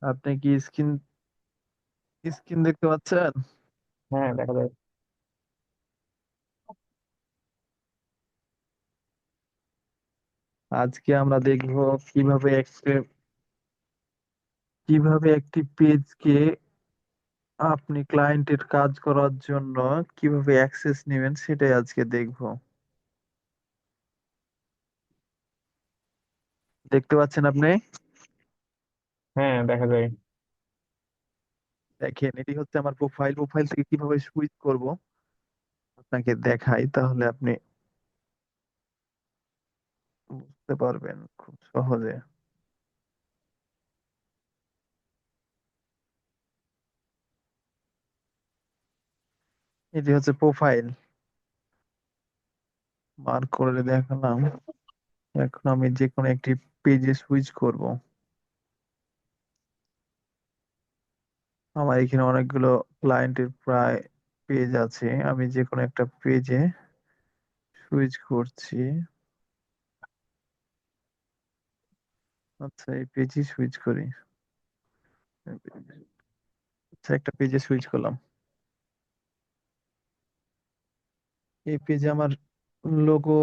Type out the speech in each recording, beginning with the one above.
আপনি কি screen screen দেখতে পাচ্ছেন? হ্যাঁ, দেখা যায়। আজকে আমরা দেখব কিভাবে কিভাবে একটি পেজকে আপনি ক্লায়েন্টের কাজ করার জন্য কিভাবে অ্যাক্সেস নেবেন সেটাই আজকে দেখব। দেখতে পাচ্ছেন আপনি? হ্যাঁ, দেখা যায়। দেখেন, এটি হচ্ছে আমার প্রোফাইল। প্রোফাইল থেকে কিভাবে সুইচ করব আপনাকে দেখাই, তাহলে আপনি বুঝতে পারবেন খুব সহজে। এটি হচ্ছে প্রোফাইল, মার্ক করে দেখালাম। এখন আমি যে কোনো একটি পেজে সুইচ করব। আমার এখানে অনেকগুলো ক্লায়েন্টের প্রায় পেজ আছে, আমি যে কোনো একটা পেজে সুইচ করছি। আচ্ছা, এই পেজে সুইচ করি। আচ্ছা, একটা পেজে সুইচ করলাম। এই পেজে আমার লোগো,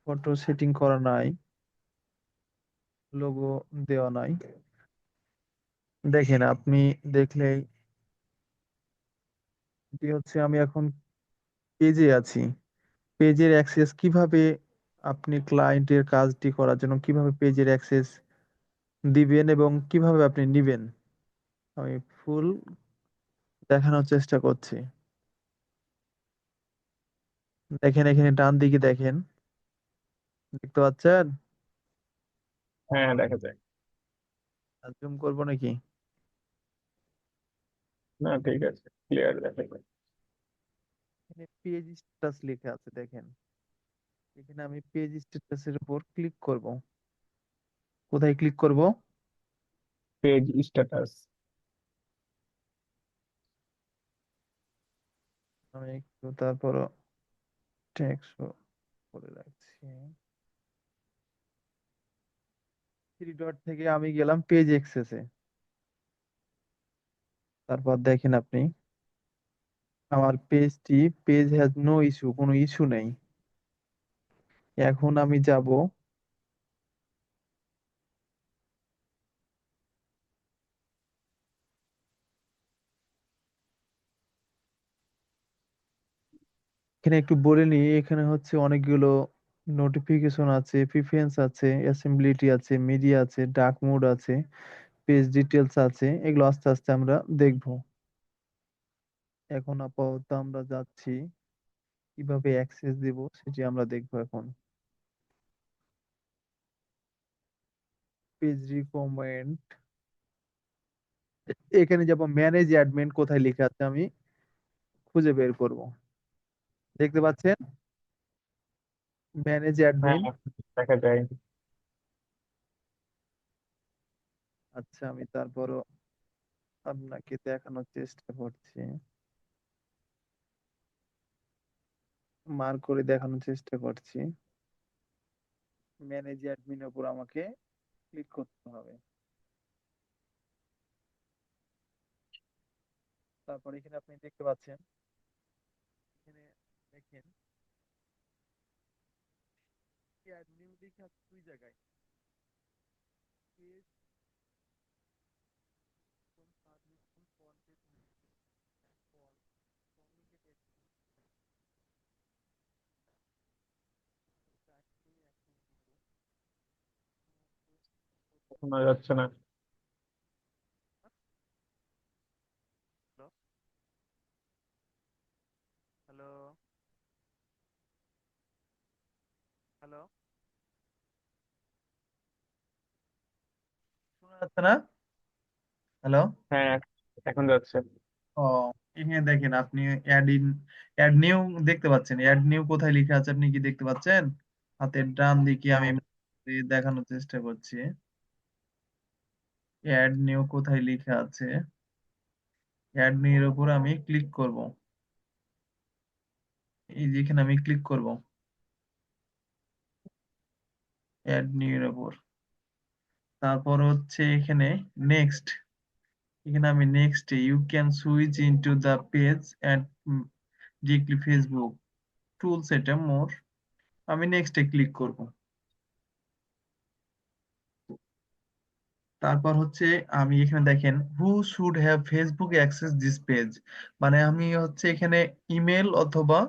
ফটো সেটিং করা নাই, লোগো দেওয়া নাই। দেখেন, আপনি দেখলেই এটি হচ্ছে, আমি এখন পেজে আছি। পেজের অ্যাক্সেস কিভাবে, আপনি ক্লায়েন্টের কাজটি করার জন্য কিভাবে পেজের অ্যাক্সেস দিবেন এবং কিভাবে আপনি নিবেন, আমি ফুল দেখানোর চেষ্টা করছি। দেখেন, এখানে ডান দিকে দেখেন, দেখতে পাচ্ছেন? হ্যাঁ, দেখা যায়। জুম করবো নাকি? না, ঠিক আছে, ক্লিয়ার দেখা যায়। এখানে পেজ স্ট্যাটাস লেখা আছে, দেখেন। এখানে আমি পেজ স্ট্যাটাসের উপর ক্লিক করব। কোথায় ক্লিক করব? Page status. আমি একটু তারপর টেক্সট করে রাখছি। থ্রি ডট থেকে আমি গেলাম পেজ এক্সেসে। তারপর দেখেন আপনি, আমার পেজটি, পেজ হ্যাজ নো ইস্যু, কোনো ইস্যু নেই। এখন আমি যাব, এখানে একটু বলে নিই। এখানে হচ্ছে অনেকগুলো নোটিফিকেশন আছে, প্রিফারেন্স আছে, অ্যাসেম্বলিটি আছে, মিডিয়া আছে, ডার্ক মোড আছে, পেজ ডিটেলস আছে। এগুলো আস্তে আস্তে আমরা দেখব। এখন আপাতত আমরা যাচ্ছি, কিভাবে অ্যাক্সেস দিব সেটি আমরা দেখব এখন। পেজ রিকমেন্ড, এখানে যাব, ম্যানেজ অ্যাডমিন কোথায় লেখা আছে আমি খুঁজে বের করব। দেখতে পাচ্ছেন? ম্যানেজ হ্যাঁ, অ্যাডমিন। দেখা যায়। আচ্ছা, আমি তারপরও আপনাকে দেখানোর চেষ্টা করছি, মার্ক করে দেখানোর চেষ্টা করছি। ম্যানেজ অ্যাডমিনের উপর আমাকে ক্লিক করতে হবে। তারপর এখানে আপনি দেখতে পাচ্ছেন, এখানে দেখেন অ্যাড নিউ লেখা আছে দুই জায়গায়। Page publishing content for communicate শোনা যাচ্ছে না। হ্যালো, হ্যালো, হ্যালো, শোনা যাচ্ছে না? হ্যালো। হ্যাঁ, এখন যাচ্ছে। ও, এখানে দেখেন আপনি অ্যাড নিউ দেখতে পাচ্ছেন। অ্যাড নিউ কোথায় লেখা আছে আপনি কি দেখতে পাচ্ছেন? হাতের ডান দিকে আমি হ্যাঁ, দেখানোর চেষ্টা করছি। অ্যাড নিউ কোথায় লেখা আছে? অ্যাড নিউ এর উপর আমি ক্লিক করব। এই যেখানে আমি ক্লিক করব অ্যাড নিউ এর উপর। তারপর হচ্ছে এখানে নেক্সট, এখানে আমি next, you can switch into the page and directly Facebook tools, এটা মোর, আমি নেক্সটে ক্লিক করব। তারপর হচ্ছে আমি এখানে দেখেন হু should have Facebook access this page, মানে আমি হচ্ছে এখানে ইমেল অথবা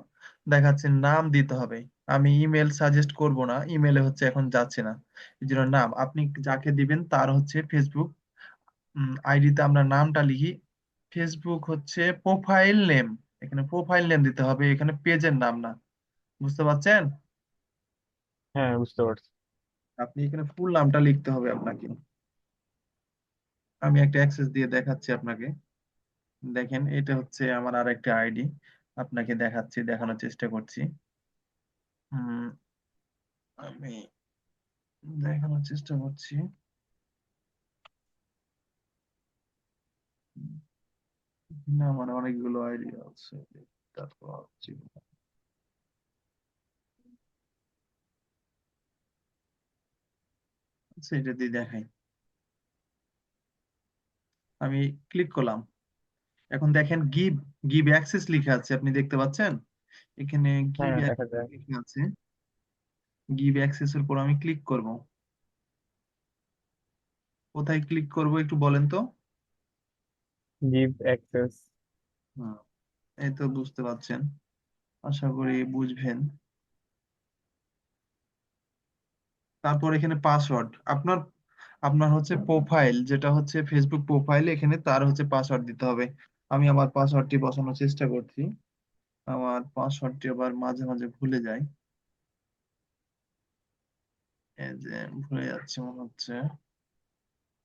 দেখাচ্ছে নাম দিতে হবে। আমি ইমেল সাজেস্ট করব না, ইমেলে হচ্ছে এখন যাচ্ছে না, এই জন্য নাম আপনি যাকে দিবেন তার হচ্ছে ফেসবুক আইডিতে আমরা নামটা লিখি। ফেসবুক হচ্ছে প্রোফাইল নেম, এখানে প্রোফাইল নেম দিতে হবে, এখানে পেজের নাম না। বুঝতে পারছেন? হ্যাঁ, বুঝতে পারছি। আপনি এখানে ফুল নামটা লিখতে হবে আপনাকে। আমি একটা অ্যাক্সেস দিয়ে দেখাচ্ছি আপনাকে। দেখেন এটা হচ্ছে আমার আর একটা আইডি, আপনাকে দেখাচ্ছি, দেখানোর চেষ্টা করছি। হুম, আমি দেখানোর চেষ্টা করছি। না, আমার অনেকগুলো আইডি আছে। তারপর হচ্ছে সেটা দিয়ে দেখাই। আমি ক্লিক করলাম, এখন দেখেন গিভ, গিভ অ্যাক্সেস লেখা আছে, আপনি দেখতে পাচ্ছেন এখানে গিভ হ্যাঁ, দেখা অ্যাক্সেস যায়। লেখা আছে। গিভ অ্যাক্সেস এর উপর আমি ক্লিক করব। কোথায় ক্লিক করব একটু বলেন তো? Give access. হুম, এই তো বুঝতে পারছেন, আশা করি বুঝবেন। তারপর এখানে পাসওয়ার্ড, আপনার আপনার হচ্ছে প্রোফাইল, যেটা হচ্ছে ফেসবুক প্রোফাইল, এখানে তার হচ্ছে পাসওয়ার্ড দিতে হবে। আমি আমার পাসওয়ার্ডটি বসানোর চেষ্টা করছি, আমার পাসওয়ার্ডটি আবার মাঝে মাঝে ভুলে যাই, এই যে ভুলে যাচ্ছি মনে হচ্ছে।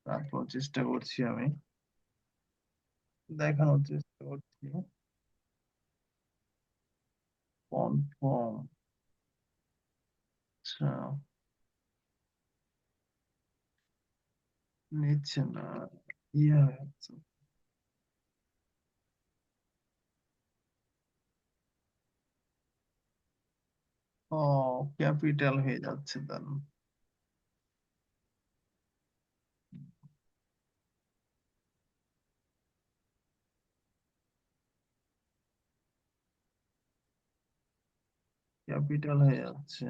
তারপর চেষ্টা করছি, আমি দেখানোর চেষ্টা করছি। কনফার্ম, আচ্ছা, নিচ্ছে না, ইয়ে হয়ে যাচ্ছে। ও, ক্যাপিটাল হয়ে যাচ্ছে তার, ক্যাপিটাল হয়ে যাচ্ছে,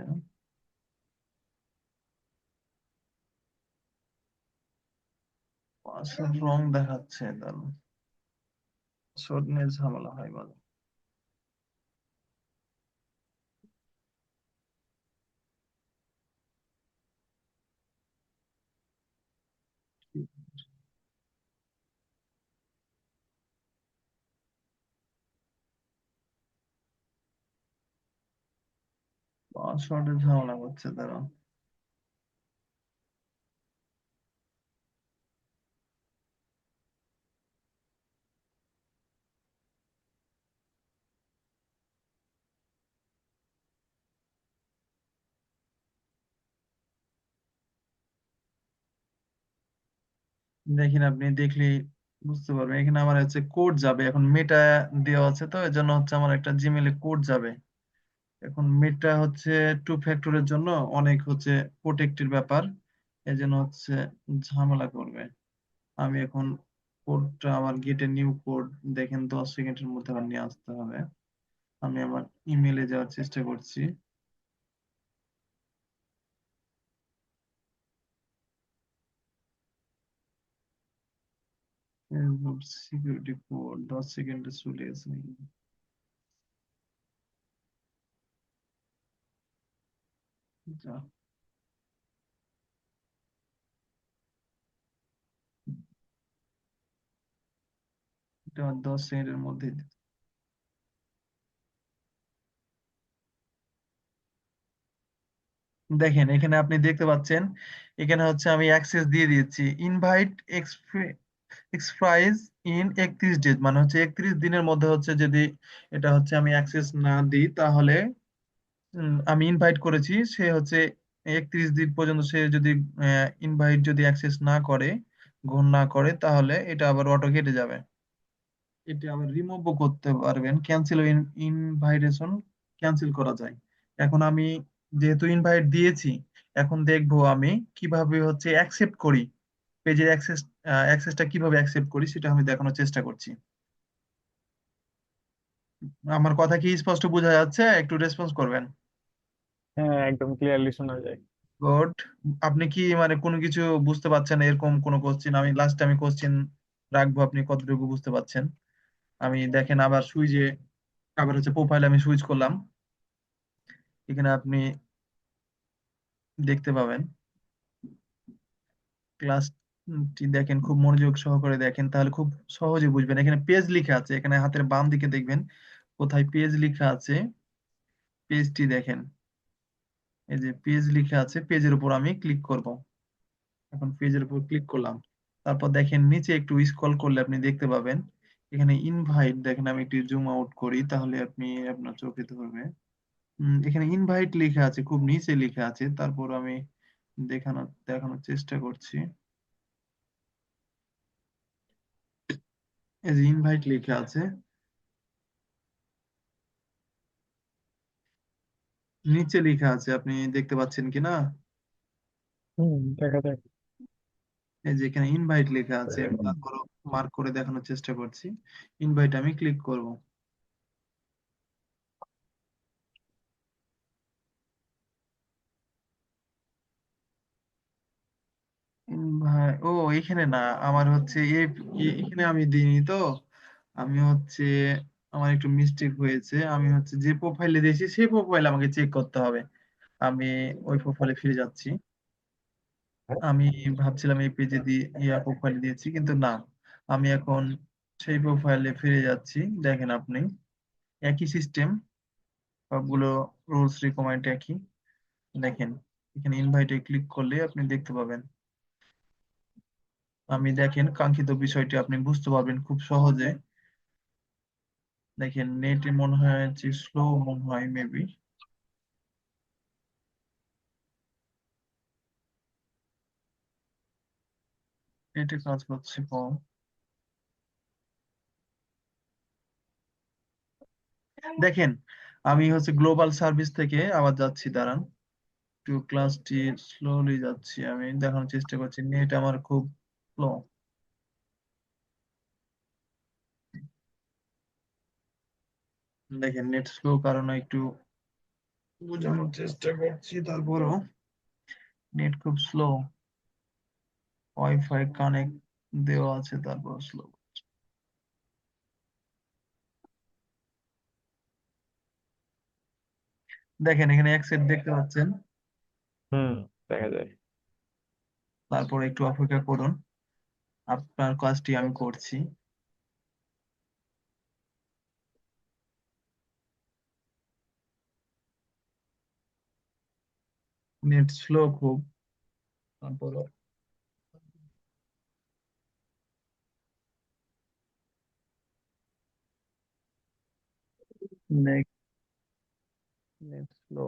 পাসওয়ার্ড রং দেখাচ্ছে তার, পাসওয়ার্ড নিয়ে ঝামেলা হয় মাঝে। পাসওয়ার্ডে ঝামেলা করছে তারা। দেখেন আপনি দেখলে বুঝতে পারবেন, এখানে আমার হচ্ছে কোড যাবে, এখন মেটা দেওয়া আছে, তো এজন্য হচ্ছে আমার একটা জিমেলে কোড যাবে। এখন মেটা হচ্ছে টু ফ্যাক্টরের জন্য অনেক হচ্ছে প্রোটেক্টের ব্যাপার, এজন্য হচ্ছে ঝামেলা করবে। আমি এখন কোডটা আমার গেটে নিউ কোড, দেখেন 10 সেকেন্ডের মধ্যে আবার নিয়ে আসতে হবে। আমি আমার ইমেলে যাওয়ার চেষ্টা করছি। সিকিউরিটি কোড 10 সেকেন্ডে চলে আসে নাকি? যা, এটা আমার 10 সেকেন্ডের মধ্যে। দেখেন এখানে আপনি দেখতে পাচ্ছেন, এখানে হচ্ছে আমি অ্যাক্সেস দিয়ে দিয়েছি, ইনভাইট এক্সপ্রাইজ ইন 31 ডেজ, মানে হচ্ছে 31 দিনের মধ্যে হচ্ছে যদি এটা হচ্ছে আমি অ্যাক্সেস না দিই তাহলে, আমি ইনভাইট করেছি, সে হচ্ছে 31 দিন পর্যন্ত সে যদি ইনভাইট যদি অ্যাক্সেস না করে, গ্রহণ না করে, তাহলে এটা আবার অটো কেটে যাবে। এটা আবার রিমুভও করতে পারবেন, ক্যান্সেল ইনভাইটেশন ক্যান্সেল করা যায়। এখন আমি যেহেতু ইনভাইট দিয়েছি, এখন দেখবো আমি কিভাবে হচ্ছে অ্যাকসেপ্ট করি, পেজের অ্যাক্সেসটা কিভাবে অ্যাকসেপ্ট করি সেটা আমি দেখানোর চেষ্টা করছি। আমার কথা কি স্পষ্ট বোঝা যাচ্ছে? একটু রেসপন্স করবেন। হ্যাঁ, একদম ক্লিয়ারলি শোনা যায়। গুড। আপনি কি মানে কোনো কিছু বুঝতে পারছেন? এরকম কোনো কোশ্চেন আমি লাস্টে আমি কোশ্চেন রাখবো, আপনি কতটুকু বুঝতে পারছেন? আমি দেখেন আবার সুইচে, আবার হচ্ছে প্রোফাইলে আমি সুইচ করলাম, এখানে আপনি দেখতে পাবেন ক্লাসটি দেখেন, খুব মনোযোগ সহকারে দেখেন তাহলে খুব সহজে বুঝবেন। এখানে পেজ লেখা আছে, এখানে হাতের বাম দিকে দেখবেন কোথায় পেজ লেখা আছে, পেজটি দেখেন, এই যে পেজ লেখা আছে, পেজের উপর আমি ক্লিক করব। এখন পেজের উপর ক্লিক করলাম, তারপর দেখেন নিচে একটু স্ক্রল করলে আপনি দেখতে পাবেন এখানে ইনভাইট, দেখেন আমি একটু জুম আউট করি তাহলে আপনি আপনার চোখে ধরবে। এখানে ইনভাইট লেখা আছে, খুব নিচে লেখা আছে, তারপর আমি দেখানোর চেষ্টা করছি। এই যে ইনভাইট লেখা আছে, নিচে লেখা আছে, আপনি দেখতে পাচ্ছেন কি না? দেখা যাক। এই যে এখানে ইনভাইট লেখা আছে, আমি তারপর মার্ক করে দেখানোর চেষ্টা করছি। ইনভাইট আমি ক্লিক করব। ভাই ও, এখানে না, আমার হচ্ছে এখানে আমি দিইনি তো। আমি হচ্ছে, আমার একটু মিস্টেক হয়েছে, আমি হচ্ছে যে প্রোফাইলে দিয়েছি সেই প্রোফাইল আমাকে চেক করতে হবে। আমি ওই প্রোফাইলে ফিরে যাচ্ছি। আমি ভাবছিলাম এই পেজে দিয়ে প্রোফাইল দিয়েছি, কিন্তু না, আমি এখন সেই প্রোফাইলে ফিরে যাচ্ছি। দেখেন আপনি একই সিস্টেম, সবগুলো রুলস রিকমেন্ড একই। দেখেন এখানে ইনভাইটে ক্লিক করলে আপনি দেখতে পাবেন, আমি দেখেন কাঙ্ক্ষিত বিষয়টি আপনি বুঝতে পারবেন খুব সহজে। দেখেন নেটে মনে হয় যে স্লো, মনে হয় মেবি নেটে কাজ করছে কম। দেখেন আমি হচ্ছে গ্লোবাল সার্ভিস থেকে আবার যাচ্ছি, দাঁড়ান একটু ক্লাসটি স্লোলি যাচ্ছি, আমি দেখানোর চেষ্টা করছি, নেট আমার খুব স্লো। দেখেন নেট স্লো কারণে একটু বোঝানোর চেষ্টা করছি, তারপরও নেট খুব স্লো, ওয়াইফাই কানেক্ট দেওয়া আছে তারপর স্লো। দেখেন এখানে অ্যাক্সেপ্ট দেখতে পাচ্ছেন, হুম, দেখা যায়। তারপর একটু অপেক্ষা করুন, আপনার কাজটি আমি করছি। নেট স্লো খুব, তারপর নেট নেট স্লো।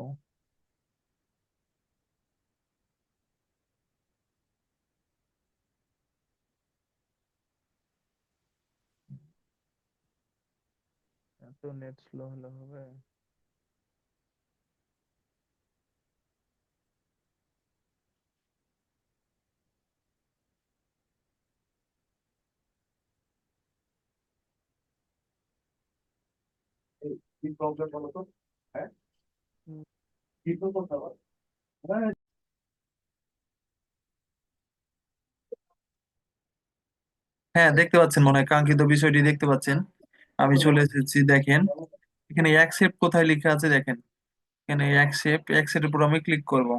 এত নেট স্লো হলে হবে? কি প্রবলেম বলো তো? হ্যাঁ, হুম, কি প্রবলেম? হ্যাঁ দেখতে পাচ্ছেন, মনে হয় কাঙ্ক্ষিত বিষয়টি দেখতে পাচ্ছেন। আমি চলে এসেছি, দেখেন এখানে অ্যাকসেপ্ট কোথায় লেখা আছে, দেখেন এখানে অ্যাকসেপ্টের উপর আমি ক্লিক করব।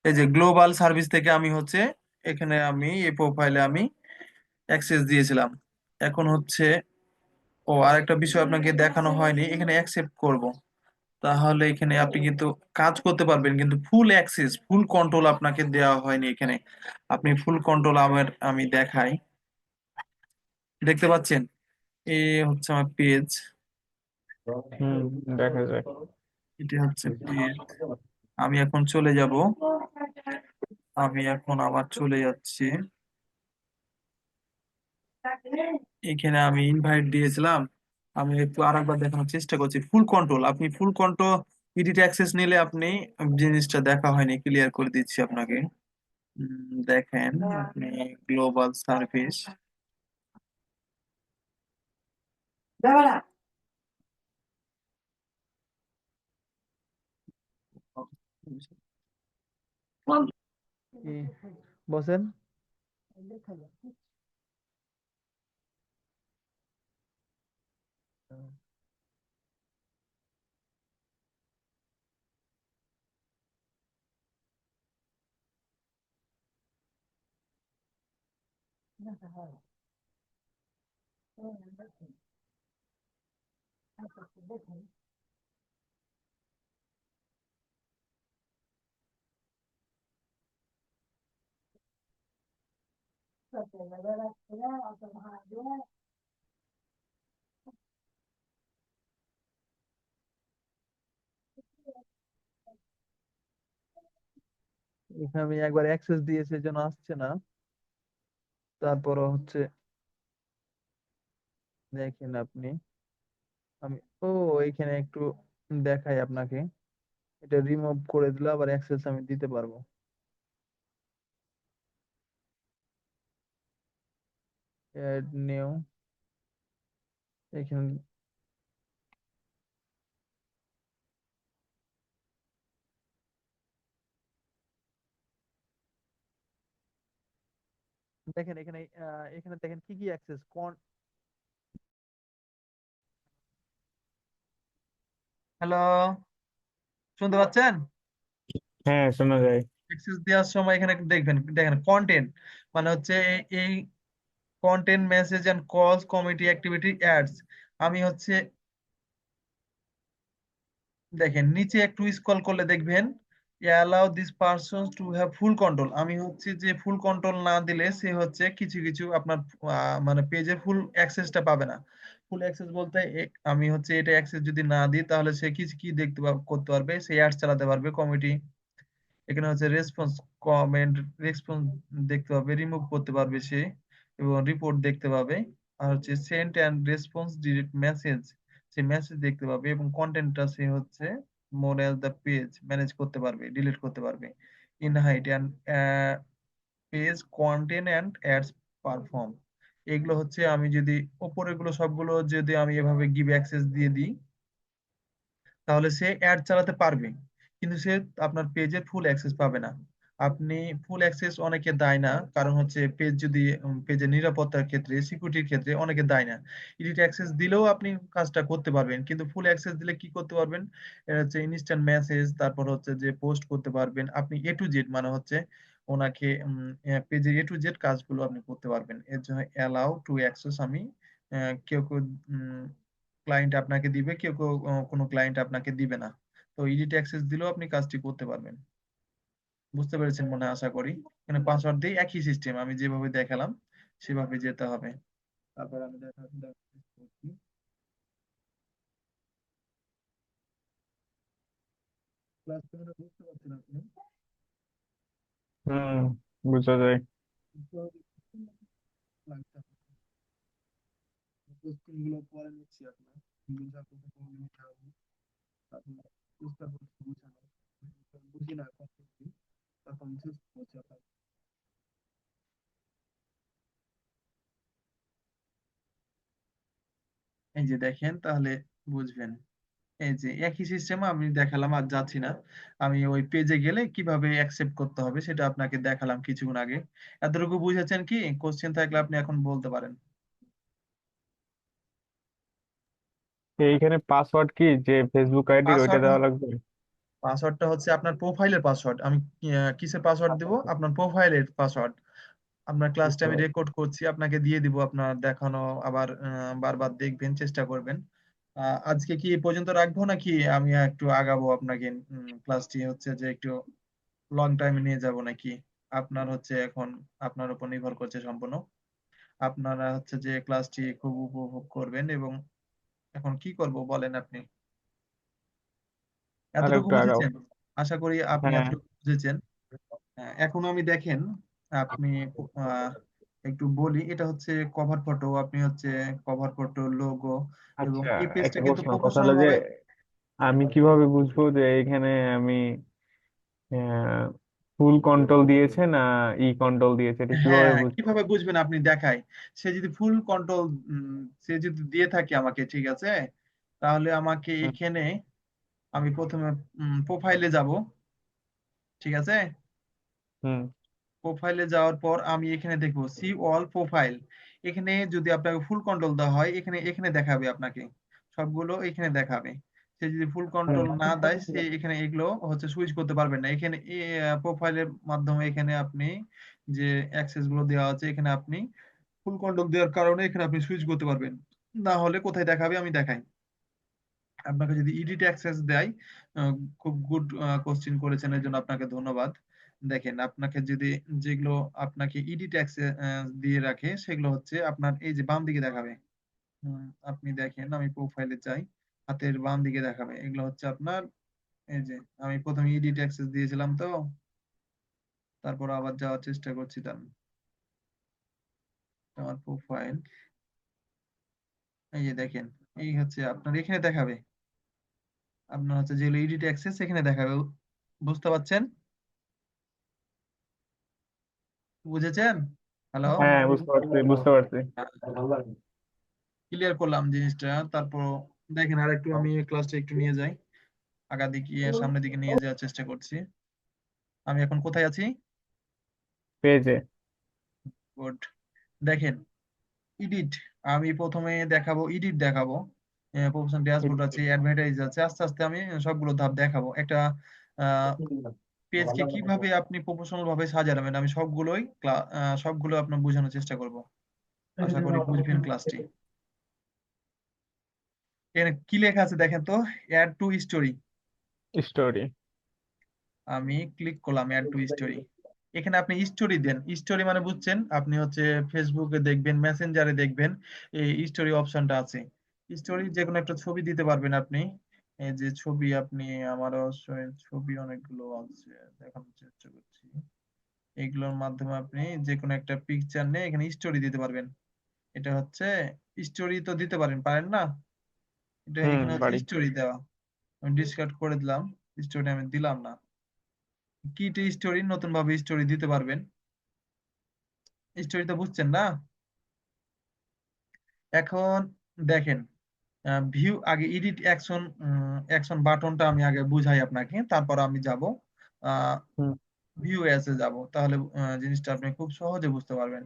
এই যে গ্লোবাল সার্ভিস থেকে আমি হচ্ছে, এখানে আমি এই প্রোফাইলে আমি অ্যাক্সেস দিয়েছিলাম। এখন হচ্ছে, ও আরেকটা বিষয় আপনাকে দেখানো হয়নি, এখানে অ্যাকসেপ্ট করব, তাহলে এখানে আপনি কিন্তু কাজ করতে পারবেন, কিন্তু ফুল অ্যাক্সেস ফুল কন্ট্রোল আপনাকে দেওয়া হয়নি এখানে। আপনি ফুল কন্ট্রোল আমি দেখাই, দেখতে পাচ্ছেন এই হচ্ছে আমার পেজ, হুম, দেখা যায়। এটি হচ্ছে পেজ। আমি এখন চলে যাব, আমি এখন আবার চলে যাচ্ছি, এখানে আমি ইনভাইট দিয়েছিলাম। আমি একটু আরেকবার দেখানোর চেষ্টা করছি, ফুল কন্ট্রোল, আপনি ফুল কন্ট্রোল এডিট অ্যাক্সেস নিলে আপনি জিনিসটা দেখা হয়নি, ক্লিয়ার করে দিচ্ছি আপনাকে। দেখেন আপনি গ্লোবাল সার্ভিস, বসেন। এখানে আমি একবার অ্যাক্সেস দিয়েছি এর জন্য আসছে না। তারপরও হচ্ছে, দেখেন আপনি, আমি, ও, এখানে একটু দেখাই আপনাকে। এটা রিমুভ করে দিলে আবার অ্যাক্সেস আমি দিতে পারবো। অ্যাড নিউ, এখানে দেখেন, এখানে দেখেন কি কি অ্যাক্সেস কোন। হ্যালো, শুনতে পাচ্ছেন? হ্যাঁ, শোনা যায়। অ্যাক্সেস দেওয়ার সময় এখানে একটু দেখবেন, দেখেন কন্টেন্ট, মানে হচ্ছে এই কন্টেন্ট, মেসেজ এন্ড কলস, কমিটি অ্যাক্টিভিটি, অ্যাডস। আমি হচ্ছে, দেখেন নিচে একটু স্ক্রল করলে দেখবেন allow this person to have full control. আমি হচ্ছে যে ফুল কন্ট্রোল না দিলে সে হচ্ছে কিছু কিছু আপনার মানে পেজে ফুল অ্যাক্সেসটা পাবে না। ফুল অ্যাক্সেস বলতে আমি হচ্ছে এটা অ্যাক্সেস যদি না দিই তাহলে সে কিছু কি দেখতে করতে পারবে, সে অ্যাডস চালাতে পারবে, কমিটি, এখানে হচ্ছে রেসপন্স, কমেন্ট, রেসপন্স দেখতে পাবে, রিমুভ করতে পারবে সে, এবং রিপোর্ট দেখতে পাবে। আর হচ্ছে send and response, delete message, say message দেখতে পাবে, এবং কন্টেন্টটা সে হচ্ছে মোর এজ দ্য পেজ ম্যানেজ করতে পারবে, ডিলিট করতে পারবে। In height and page content and ads perform. এগুলো হচ্ছে আমি যদি ওপরেগুলো সবগুলো যদি আমি এভাবে গিভ অ্যাক্সেস দিয়ে দিই তাহলে সে অ্যাড চালাতে পারবে, কিন্তু সে আপনার পেজের ফুল অ্যাক্সেস পাবে না। আপনি ফুল অ্যাক্সেস অনেকে দেয় না, কারণ হচ্ছে পেজ যদি পেজের নিরাপত্তার ক্ষেত্রে, সিকিউরিটির ক্ষেত্রে অনেকে দেয় না। এডিট অ্যাক্সেস দিলেও আপনি কাজটা করতে পারবেন, কিন্তু ফুল অ্যাক্সেস দিলে কি করতে পারবেন? এটা হচ্ছে ইনস্ট্যান্ট মেসেজ, তারপর হচ্ছে যে পোস্ট করতে পারবেন আপনি এ টু জেড, মানে হচ্ছে ওনাকে পেজের এ টু জেড কাজগুলো আপনি করতে পারবেন। এর জন্য অ্যালাউ টু অ্যাক্সেস আমি, কেউ কেউ ক্লায়েন্ট আপনাকে দিবে, কেউ কেউ কোনো ক্লায়েন্ট আপনাকে দিবে না। তো এডিট অ্যাক্সেস দিলেও আপনি কাজটি করতে পারবেন। বুঝতে পেরেছেন মনে হয়, আশা করি। এখানে পাসওয়ার্ড দিয়ে একই সিস্টেম আমি যেভাবে দেখালাম সেভাবে যেতে হবে। তারপর আমি করছি। ক্লাস কেমন বুঝতে পারছেন আপনি? হুম, বোঝা যায়। কোশ্চেন গুলো পরে নিচ্ছি আপনার, বুঝা করতে প্রবলেম হবে, আপনার চেষ্টা করছি বোঝানো, বুঝি না কখন, তখন চেষ্টা করছি আপনার। এই যে দেখেন তাহলে বুঝবেন। এই যে একই সিস্টেম আমি দেখালাম, আর যাচ্ছি না। আমি ওই পেজে গেলে কিভাবে অ্যাকসেপ্ট করতে হবে সেটা আপনাকে দেখালাম কিছুক্ষণ আগে। এতটুকু বুঝেছেন কি? কোশ্চেন থাকলে আপনি এখন বলতে পারেন। এইখানে পাসওয়ার্ড কি যে ফেসবুক আইডির ওইটা পাসওয়ার্ড, দেওয়া লাগবে? পাসওয়ার্ডটা হচ্ছে আপনার প্রোফাইলের পাসওয়ার্ড। আমি কিসের পাসওয়ার্ড দিব? আপনার প্রোফাইলের পাসওয়ার্ড। আপনার ক্লাসটা বুঝতে আমি পারছি। রেকর্ড করছি, আপনাকে দিয়ে দিব, আপনার দেখানো আবার বারবার দেখবেন, চেষ্টা করবেন। আজকে কি এই পর্যন্ত রাখবো নাকি আমি একটু আগাবো আপনাকে? ক্লাসটি হচ্ছে যে একটু লং টাইমে নিয়ে যাব নাকি? আপনার হচ্ছে এখন আপনার উপর নির্ভর করছে সম্পূর্ণ। আপনারা হচ্ছে যে ক্লাসটি খুব উপভোগ করবেন, এবং এখন কি করব বলেন আপনি? আর এতটুকু একটু আগাও। বুঝেছেন? আশা করি আপনি হ্যাঁ। এতটুকু বুঝেছেন। এখন আমি দেখেন, আপনি আহ, একটু বলি, এটা হচ্ছে কভার ফটো, আপনি হচ্ছে কভার ফটো, লোগো, এবং আচ্ছা, এই পেজটা একটা কিন্তু প্রশ্ন, কথা প্রফেশনাল হলো যে ভাবে। আমি কিভাবে বুঝবো যে এখানে আমি ফুল কন্ট্রোল দিয়েছে না ই কন্ট্রোল দিয়েছে, এটা হ্যাঁ কিভাবে হ্যাঁ, বুঝবো? কিভাবে বুঝবেন আপনি দেখাই। সে যদি ফুল কন্ট্রোল সে যদি দিয়ে থাকে আমাকে, ঠিক আছে, তাহলে আমাকে হুম। এখানে আমি প্রথমে প্রোফাইলে যাব, ঠিক আছে। হুম। প্রোফাইলে যাওয়ার পর আমি এখানে দেখবো সি অল প্রোফাইল। এখানে যদি আপনাকে ফুল কন্ট্রোল দেওয়া হয়, এখানে এখানে দেখাবে আপনাকে, সবগুলো এখানে দেখাবে। সে যদি ফুল হুম। কন্ট্রোল না দেয়, সে এখানে এগুলো হচ্ছে সুইচ করতে পারবেন না। এখানে প্রোফাইলের মাধ্যমে এখানে আপনি যে অ্যাক্সেস গুলো দেওয়া আছে, এখানে আপনি ফুল কন্ট্রোল দেওয়ার কারণে এখানে আপনি সুইচ করতে পারবেন। না হলে কোথায় দেখাবে আমি দেখাই। আপনাকে যদি ইডিট অ্যাক্সেস দেয়, আহ, খুব গুড কোশ্চিন করেছেন, এর জন্য আপনাকে ধন্যবাদ। দেখেন, আপনাকে যদি যেগুলো আপনাকে ইডিট অ্যাক্সেস দিয়ে রাখে, সেগুলো হচ্ছে আপনার এই যে বাম দিকে দেখাবে। আপনি দেখেন, আমি প্রোফাইলে যাই, হাতের বাম দিকে দেখাবে, এগুলো হচ্ছে আপনার এই যে, আমি প্রথমে ইডিট অ্যাক্সেস দিয়েছিলাম তো, তারপর আবার যাওয়ার চেষ্টা করছি। তার আমার প্রোফাইল, এই যে দেখেন, এই হচ্ছে আপনার এখানে দেখাবে। আপনার হচ্ছে যেগুলো ইডিট অ্যাক্সেস এখানে দেখাবে। বুঝতে পারছেন? বুঝেছেন? হ্যালো? হ্যাঁ, বুঝতে পারছি, বুঝতে পারছি। ক্লিয়ার করলাম জিনিসটা। তারপর দেখেন, আর একটু আমি ক্লাসটা একটু নিয়ে যাই, আগার দিকে সামনের দিকে নিয়ে যাওয়ার চেষ্টা করছি। আমি এখন কোথায় আছি? পেজে। গুড। দেখেন, এডিট, আমি প্রথমে দেখাবো, এডিট দেখাবো, প্রফেশনাল ড্যাশবোর্ড আছে, অ্যাডভার্টাইজ আছে, আস্তে আস্তে আমি সবগুলো ধাপ দেখাবো। একটা পেজকে কিভাবে আপনি প্রফেশনাল ভাবে সাজাবেন, আমি সবগুলোই সবগুলো আপনার বোঝানোর চেষ্টা করব। আশা করি বুঝবেন ক্লাসটি। এখানে কি লেখা আছে দেখেন তো, অ্যাড টু স্টোরি। স্টোরি। আমি ক্লিক করলাম অ্যাড টু স্টোরি। এখানে আপনি স্টোরি দেন। স্টোরি মানে বুঝছেন, আপনি হচ্ছে ফেসবুকে দেখবেন, মেসেঞ্জারে দেখবেন, এই স্টোরি অপশনটা আছে। স্টোরি যে কোনো একটা ছবি দিতে পারবেন আপনি। এই যে ছবি, আপনি, আমারও ছবি অনেকগুলো আছে, দেখানোর চেষ্টা করছি। এগুলোর মাধ্যমে আপনি যে কোনো একটা পিকচার নিয়ে এখানে স্টোরি দিতে পারবেন। এটা হচ্ছে স্টোরি, তো দিতে পারেন, পারেন না? এটা হুম, এখানে হচ্ছে বাড়ি। স্টোরি দেওয়া। আমি ডিসকার্ড করে দিলাম, স্টোরি আমি দিলাম না। কিট স্টোরি, নতুন ভাবে স্টোরি দিতে পারবেন। স্টোরিটা বুঝছেন না? এখন দেখেন, ভিউ, আগে এডিট অ্যাকশন, অ্যাকশন বাটনটা আমি আগে বুঝাই আপনাকে, তারপর আমি যাব হুম। ভিউ এসে যাব, তাহলে জিনিসটা আপনি খুব সহজে বুঝতে পারবেন।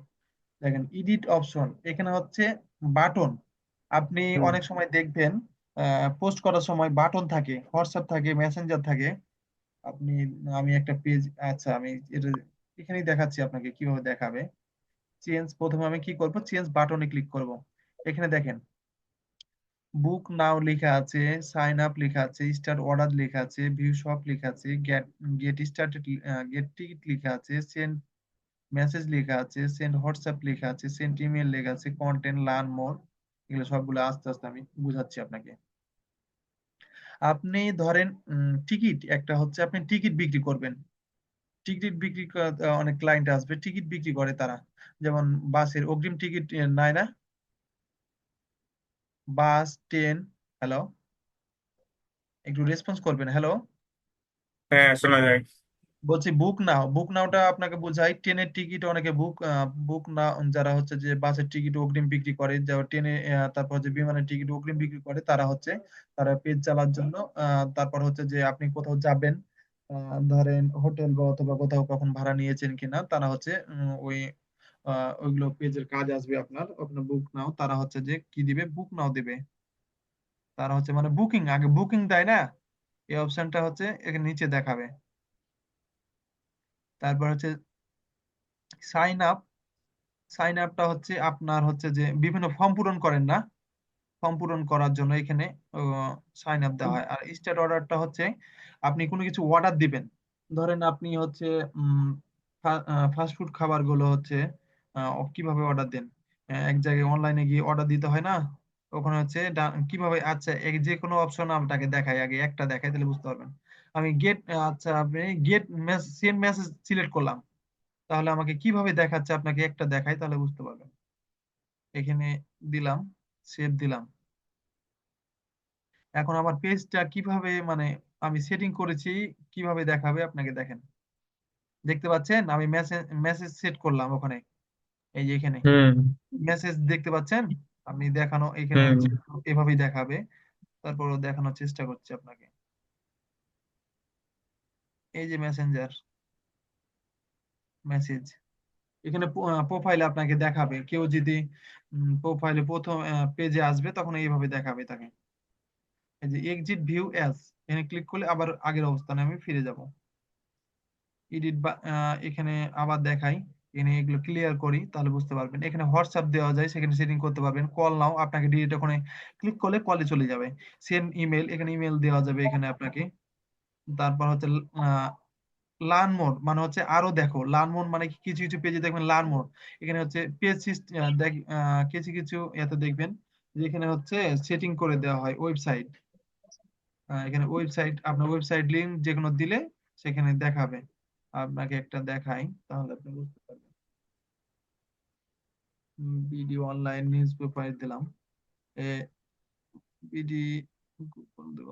দেখেন, এডিট অপশন, এখানে হচ্ছে বাটন। আপনি হুম। অনেক সময় দেখবেন পোস্ট করার সময় বাটন থাকে, হোয়াটসঅ্যাপ থাকে, মেসেঞ্জার থাকে। আপনি, আমি একটা পেজ, আচ্ছা আমি এটা এখানেই দেখাচ্ছি আপনাকে কিভাবে দেখাবে। চেঞ্জ, প্রথমে আমি কি করব, চেঞ্জ বাটনে ক্লিক করব। এখানে দেখেন, বুক নাও লেখা আছে, সাইন আপ লেখা আছে, স্টার্ট অর্ডার লেখা আছে, ভিউ শপ লেখা আছে, get get started, get ticket লেখা আছে, সেন্ড মেসেজ লেখা আছে, সেন্ড হোয়াটসঅ্যাপ লেখা আছে, সেন্ড ইমেল লেখা আছে, কন্টেন্ট, লার্ন মোর। এগুলো সবগুলো আস্তে আস্তে আমি বুঝাচ্ছি আপনাকে। আপনি ধরেন টিকিট, একটা হচ্ছে আপনি টিকিট বিক্রি করবেন। টিকিট বিক্রি অনেক ক্লায়েন্ট আসবে, টিকিট বিক্রি করে তারা। যেমন বাসের অগ্রিম টিকিট নেয় না? বাস, ট্রেন। হ্যালো, একটু রেসপন্স করবেন, হ্যালো। হ্যাঁ, শোনা যায়। বলছি বুক নাও, বুক নাওটা আপনাকে বোঝাই ট্রেনের টিকিট, অনেকে বুক না, যারা হচ্ছে যে বাসের টিকিট অগ্রিম বিক্রি করে, যারা ট্রেনে, তারপর যে বিমানের টিকিট অগ্রিম বিক্রি করে, তারা হচ্ছে, তারা পেজ চালার জন্য, তারপর হচ্ছে যে আপনি কোথাও যাবেন, ধরেন হোটেল বা অথবা কোথাও কখন ভাড়া নিয়েছেন কিনা, তারা হচ্ছে ওই ওইগুলো পেজের কাজ আসবে আপনার, আপনার বুক নাও, তারা হচ্ছে যে কি দিবে, বুক নাও দিবে। তারা হচ্ছে মানে বুকিং, আগে বুকিং দেয় না? এই অপশনটা হচ্ছে এখানে নিচে দেখাবে। তারপর হচ্ছে সাইন আপ। সাইন আপটা হচ্ছে আপনার হচ্ছে যে বিভিন্ন ফর্ম পূরণ করেন না, ফর্ম পূরণ করার জন্য এখানে সাইন আপ দেওয়া হয়। আর স্টার্ট অর্ডারটা হচ্ছে আপনি কোনো কিছু অর্ডার দিবেন। ধরেন আপনি হচ্ছে ফাস্ট ফুড খাবার গুলো হচ্ছে কিভাবে অর্ডার দেন, এক জায়গায় অনলাইনে গিয়ে অর্ডার দিতে হয় না? ওখানে হচ্ছে কিভাবে, আচ্ছা যে কোনো অপশন আপনাকে দেখাই, আগে একটা দেখাই তাহলে বুঝতে পারবেন। আমি গেট, আচ্ছা আপনি গেট সেন্ড মেসেজ সিলেক্ট করলাম, তাহলে আমাকে কিভাবে দেখাচ্ছে, আপনাকে একটা দেখাই তাহলে বুঝতে পারবেন। এখানে দিলাম, সেভ দিলাম। এখন আমার পেজটা কিভাবে মানে আমি সেটিং করেছি, কিভাবে দেখাবে আপনাকে দেখেন। দেখতে পাচ্ছেন আমি মেসেজ মেসেজ সেট করলাম ওখানে, এই যে এখানে হুম। মেসেজ দেখতে পাচ্ছেন। আপনি দেখানো এখানে হুম। এভাবেই দেখাবে। তারপর দেখানোর চেষ্টা করছি আপনাকে। এই যে মেসেঞ্জার মেসেজ, এখানে প্রোফাইলে আপনাকে দেখাবে। কেউ যদি প্রোফাইলে প্রথম পেজে আসবে তখন এইভাবে দেখাবে তাকে। এই যে এক্সিট ভিউ অ্যাজ, এখানে ক্লিক করলে আবার আগের অবস্থানে আমি ফিরে যাব। এডিট বা এখানে আবার দেখাই। এখানে এগুলো ক্লিয়ার করি তাহলে বুঝতে পারবেন। এখানে হোয়াটসঅ্যাপ দেওয়া যায়, সেখানে সেটিং করতে পারবেন। কল নাও, আপনাকে ডিরেক্ট ওখানে ক্লিক করলে কলে চলে যাবে। সেন্ড ইমেল, এখানে ইমেল দেওয়া যাবে এখানে আপনাকে। তারপর হচ্ছে লার্ন মোর মানে হচ্ছে আরো দেখো। লার্ন মোর মানে কি, কিছু কিছু পেজে দেখবেন লার্ন মোর, এখানে হচ্ছে পেজ কিছু কিছু এতে দেখবেন যে এখানে হচ্ছে সেটিং করে দেওয়া হয় ওয়েবসাইট। এখানে ওয়েবসাইট, আপনার ওয়েবসাইট লিংক যে কোনো দিলে সেখানে দেখাবে। আপনাকে একটা দেখাই তাহলে আপনি বুঝতে পারবেন। ভিডিও অনলাইন নিউজ পেপার দিলাম। এ বিডি দেব।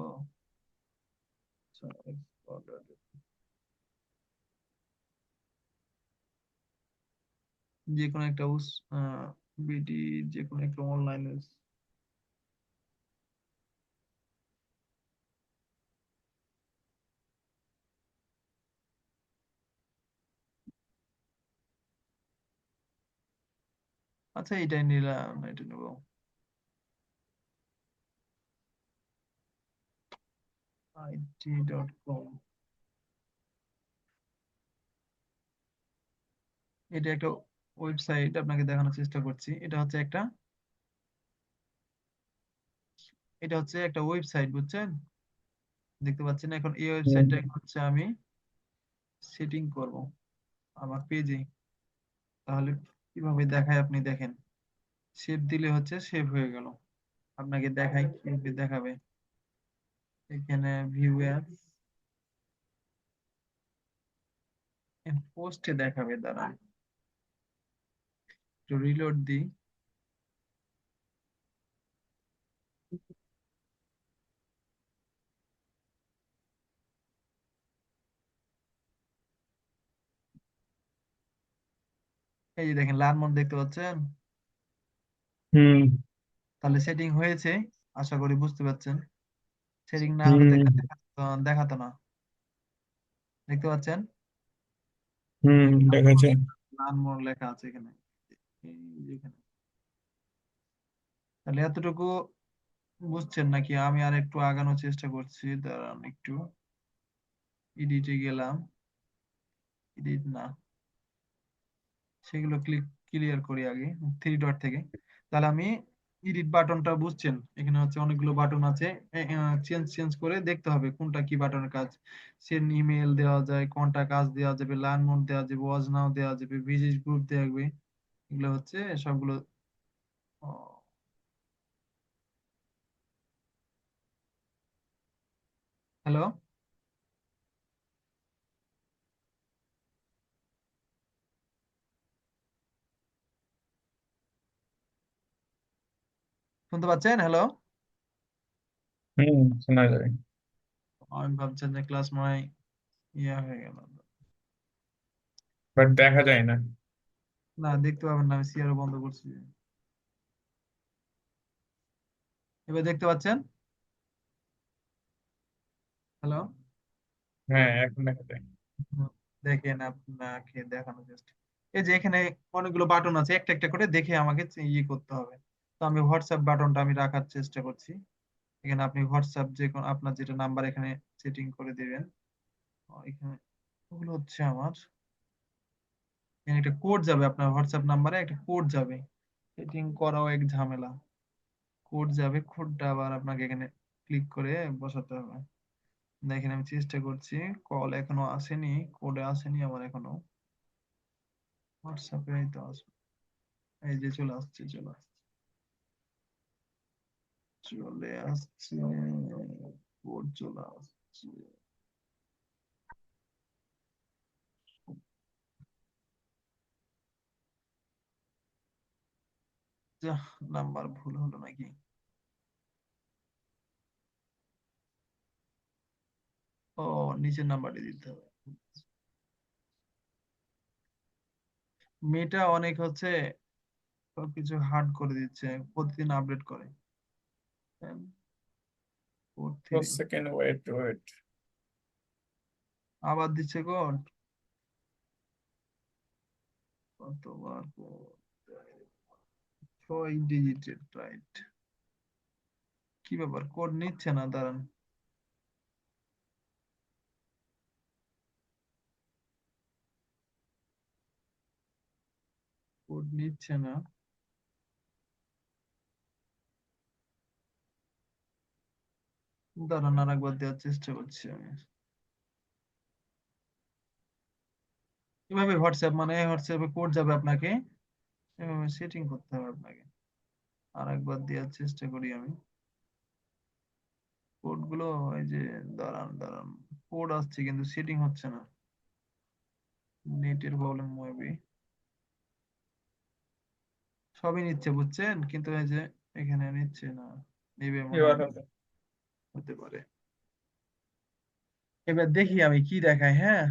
যে কোনো একটা বিডি, যে কোনো একটা অনলাইন। আচ্ছা এটাই নিলাম, এটা নেবো। IT.com, এটা একটা ওয়েবসাইট আপনাকে দেখানোর চেষ্টা করছি। এটা হচ্ছে একটা ওয়েবসাইট, বুঝছেন? দেখতে পাচ্ছেন এখন এই হুম। ওয়েবসাইটটা হচ্ছে আমি সেটিং করব আমার পেজে। তাহলে কিভাবে দেখায় আপনি দেখেন। সেভ দিলে হচ্ছে সেভ হয়ে গেল। আপনাকে দেখাই কিভাবে দেখাবে। এখানে ভিউ অ্যাজ, পোস্টে দেখাবে, দাঁড়ান একটু রিলোড দিই। এই যে দেখেন লাল মন দেখতে পাচ্ছেন। হুম। তাহলে সেটিং হয়েছে, আশা করি বুঝতে পারছেন। সেটিং না হলে হুম। দেখাতো না। দেখতে পাচ্ছেন হুম। এই দেখাচ্ছে। লাল মোড় লেখা আছে এখানে, এই যে এখানে। তাহলে এতটুকু বুঝছেন নাকি? আমি আর একটু আগানোর চেষ্টা করছি, দাঁড়ান একটু। এডিটে গেলাম, এডিট না, সেগুলো ক্লিয়ার করি আগে থ্রি ডট থেকে। তাহলে আমি এডিট বাটনটা বুঝছেন, এখানে হচ্ছে অনেকগুলো বাটন আছে। চেঞ্জ চেঞ্জ করে দেখতে হবে কোনটা কি বাটনের কাজ। সেন্ড ইমেল দেওয়া যায়, কোনটা কাজ দেওয়া যাবে, লার্ন মোড দেওয়া যাবে, ওয়াচ নাও দেওয়া যাবে, ভিজিট গ্রুপ দেওয়া যাবে। এগুলো হচ্ছে সবগুলো। হ্যালো, শুনতে পাচ্ছেন? হ্যালো, হুম, শোনা যায়। আমি ভাবছেন যে ক্লাস মনে হয় ইয়ে হয়ে গেল। বাট দেখা যায় না। না, দেখতে পাবেন না, আমি সিআরও বন্ধ করছি। এবার দেখতে পাচ্ছেন? হ্যালো, হ্যাঁ, এখন দেখা যায়। দেখেন আপনাকে দেখানো জাস্ট। এই যে এখানে অনেকগুলো বাটন আছে, একটা একটা করে দেখে আমাকে ইয়ে করতে হবে। তো আমি হোয়াটসঅ্যাপ বাটনটা আমি রাখার চেষ্টা করছি। এখানে আপনি হোয়াটসঅ্যাপ যে কোনো আপনার যেটা নাম্বার এখানে সেটিং করে দিবেন। এখানে ওগুলো হচ্ছে আমার, এখানে একটা কোড যাবে, আপনার হোয়াটসঅ্যাপ নাম্বারে একটা কোড যাবে। সেটিং করাও এক ঝামেলা। কোড যাবে, কোডটা আবার আপনাকে এখানে ক্লিক করে বসাতে হবে। দেখেন আমি চেষ্টা করছি, কল এখনো আসেনি, কোডে আসেনি আমার এখনো। হোয়াটসঅ্যাপে এই তো আসবে, এই যে চলে আসছে, চলে আসছে, কোড চলে আসছে। যা, নাম্বার ভুল হলো নাকি? নিচের নাম্বারটি দিতে হবে। মেটা অনেক হচ্ছে সবকিছু হার্ড করে দিচ্ছে, প্রতিদিন আপডেট করে। 4 3 সেকেন্ড, ওয়েট ওয়েট। আবার দিচ্ছে কোড, কতবার কোড, 6 ডিজিটের রাইট। কি ব্যাপার, কোড নিচ্ছে না, দাঁড়ান। কোড নিচ্ছে না, দাঁড়ান আর একবার দেওয়ার চেষ্টা করছি আমি। এভাবে হোয়াটসঅ্যাপ, মানে হোয়াটসঅ্যাপে কোড যাবে আপনাকে, এভাবে সেটিং করতে হবে আপনাকে। আর একবার দেওয়ার চেষ্টা করি আমি কোড গুলো। এই যে, দাঁড়ান দাঁড়ান, কোড আসছে কিন্তু সেটিং হচ্ছে না, নেটের প্রবলেম মেবি। সবই নিচ্ছে বুঝছেন, কিন্তু এই যে এখানে নিচ্ছে না, নেবে মনে এবার হয়, হবে। হতে পারে। এবার দেখি আমি কি দেখাই, হ্যাঁ।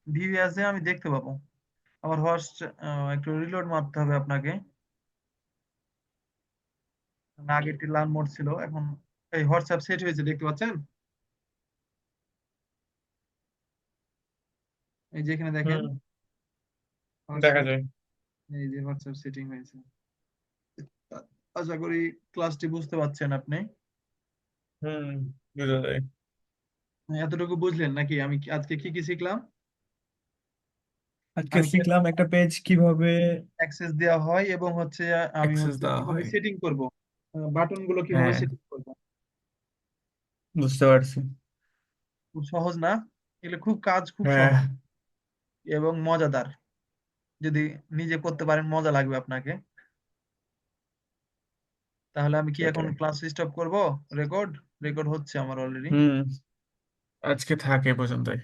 ভিউ আছে, আমি দেখতে পাবো। আমার একটু রিলোড মারতে হবে আপনাকে। আগেরটি লাল মোড ছিল, এখন এই হোয়াটসঅ্যাপ সেট হয়েছে, দেখতে পাচ্ছেন? এই যে এখানে দেখেন হুম, দেখা হোয়াটসঅ্যাপ, যায়। এই যে হোয়াটসঅ্যাপ সেটিং হয়েছে। আশা করি ক্লাসটি বুঝতে পারছেন আপনি। হুম, বুঝা যায়। এতটুকু বুঝলেন নাকি, আমি আজকে কি কি শিখলাম? আজকে আমি শিখলাম একটা পেজ কিভাবে অ্যাক্সেস দেওয়া হয়, এবং হচ্ছে আমি অ্যাক্সেস হচ্ছে দেওয়া কিভাবে হয়। সেটিং করব, বাটন গুলো কিভাবে হ্যাঁ, সেটিং করব। বুঝতে পারছি। খুব সহজ না? এগুলো খুব কাজ, খুব হ্যাঁ, সহজ এবং মজাদার। যদি নিজে করতে পারেন মজা লাগবে আপনাকে। তাহলে আমি কি এখন সেটাই। ক্লাস স্টপ করব? রেকর্ড রেকর্ড হচ্ছে আমার অলরেডি। হুম, আজকে থাকে পর্যন্তই।